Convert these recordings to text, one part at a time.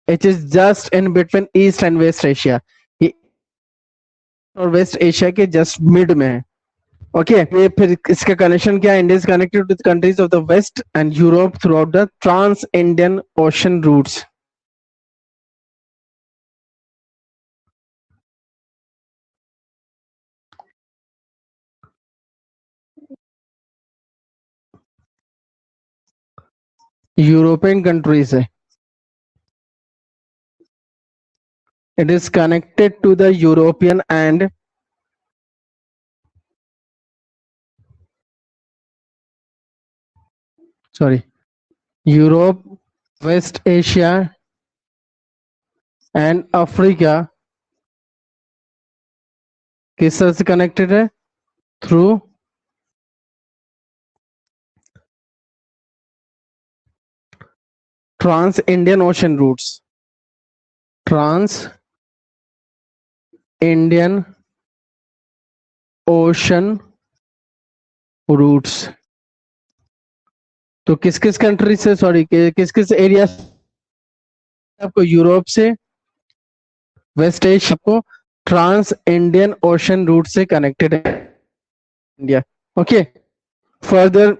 It is just in between East and West Asia, ये और West Asia के just mid में है। ओके ये फिर इसका कनेक्शन क्या है? India is connected with countries of the West and Europe throughout the trans Indian Ocean routes. European countries है, it is connected to the European and Europe, West Asia and Africa किस तरह से connected है? Through trans Indian Ocean routes, trans Indian Ocean routes. तो किस किस country से, sorry किस किस एरिया आपको? यूरोप से, वेस्ट एशिया को ट्रांस इंडियन ओशन रूट से कनेक्टेड है इंडिया। ओके फर्दर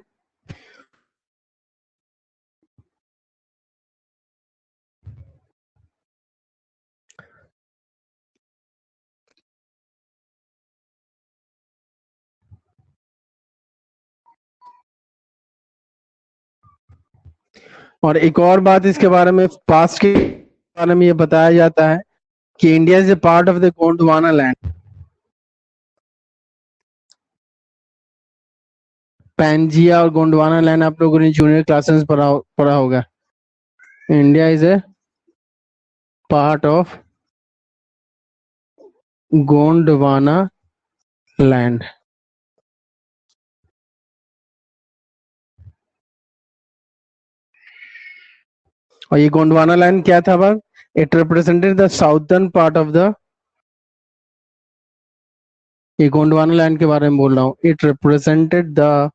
और एक और बात इसके बारे में, पास्ट के बारे में ये बताया जाता है कि India is a part of the Gondwana land. Pangaea और गोंडवाना लैंड आप लोगों ने जूनियर क्लासेस पढ़ा होगा। India is a part of Gondwana land. और ये गोंडवाना लैंड क्या था बात? It represented the southern part of the, ये गोंडवाना लैंड के बारे में बोल रहा हूँ, it represented the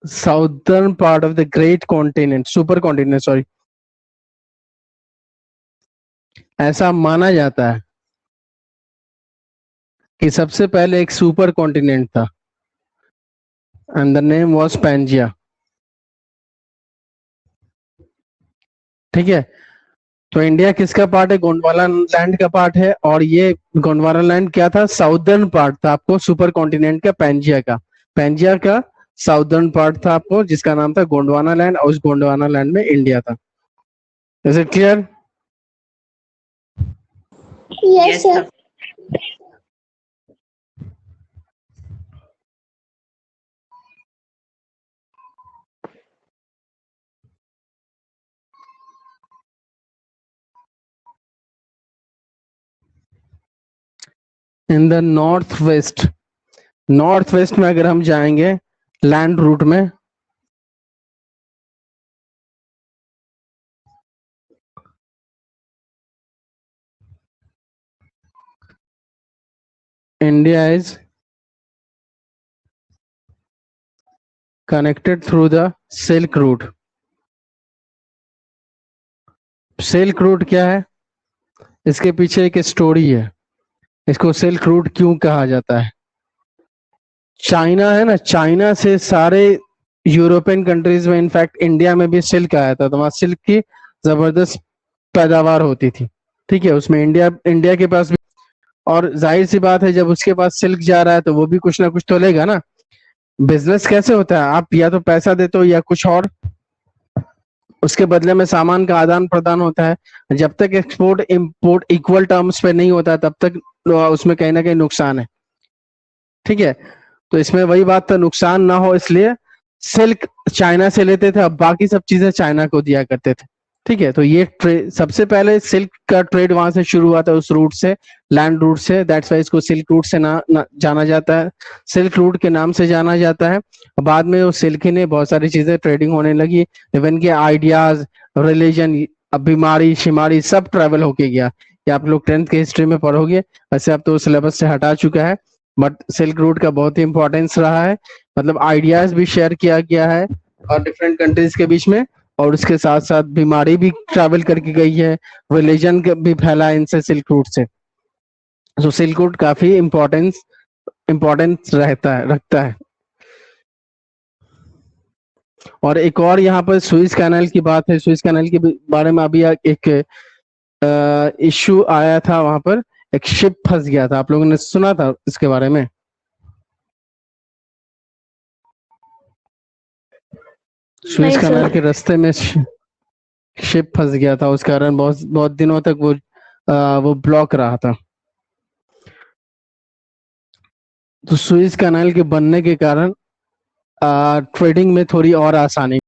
southern part of the great continent, super continent sorry. ऐसा माना जाता है कि सबसे पहले एक सुपर कॉन्टिनेंट था and the name was Pangaea. ठीक है, तो इंडिया किसका पार्ट है? गोंडवाना लैंड का पार्ट है। और ये गोंडवाना लैंड क्या था? साउदर्न पार्ट था आपको सुपर कॉन्टिनेंट का, पैंजिया का। पैंजिया का साउदर्न पार्ट था आपको, जिसका नाम था गोंडवाना लैंड, और उस गोंडवाना लैंड में इंडिया था। Is it clear? Yes sir. In the north west, north west में अगर हम जाएंगे लैंड रूट में, India is connected through the silk route. Silk route क्या है? इसके पीछे एक स्टोरी है। इसको सिल्क रूट क्यों कहा जाता है? चाइना है ना, चाइना से सारे यूरोपियन कंट्रीज में, इनफैक्ट इंडिया में भी सिल्क आया था, तो वहां सिल्क की जबरदस्त पैदावार होती थी। ठीक है, उसमें इंडिया के पास भी, और जाहिर सी बात है जब उसके पास सिल्क जा रहा है तो वो भी कुछ ना कुछ तो लेगा ना। बिजनेस कैसे होता है? आप या तो पैसा देते हो या कुछ और, उसके बदले में सामान का आदान प्रदान होता है। जब तक एक्सपोर्ट इंपोर्ट इक्वल टर्म्स पे नहीं होता तब तक उसमें कहीं ना कहीं नुकसान है। ठीक है, तो इसमें वही बात था, नुकसान ना हो इसलिए सिल्क चाइना से लेते थे, अब बाकी सब चीजें चाइना को दिया करते थे। ठीक है, तो ये सबसे पहले सिल्क का ट्रेड वहां से शुरू हुआ था, उस रूट से, लैंड रूट से। दैट्स वाई इसको सिल्क रूट से ना जाना जाता है, सिल्क रूट के नाम से जाना जाता है। बाद में वो सिल्क ही ने बहुत सारी चीजें ट्रेडिंग होने लगी, इवन के आइडियाज, रिलीजन, बीमारी शिमारी सब ट्रेवल होके गया। ये आप लोग 10th के हिस्ट्री में पढ़ोगे, वैसे अब तो सिलेबस से हटा चुका है, बट सिल्क रूट का बहुत ही इंपॉर्टेंस रहा है। मतलब आइडियाज भी शेयर किया गया है और डिफरेंट कंट्रीज के बीच में, और उसके साथ साथ बीमारी भी ट्रैवल करके गई है, रिलीजन भी फैला है इनसे, सिल्क रूट से। तो सिल्क रूट काफी इम्पोर्टेंस रखता है। और एक और यहाँ पर सुइज कैनाल की बात है। सुइज कैनाल के बारे में अभी एक इश्यू आया था, वहां पर एक शिप फंस गया था, आप लोगों ने सुना था इसके बारे में? सुइज कैनाल के रास्ते में शिप फंस गया था, उस कारण बहुत बहुत दिनों तक वो ब्लॉक रहा था। तो सुइज कैनाल के बनने के कारण ट्रेडिंग में थोड़ी और आसानी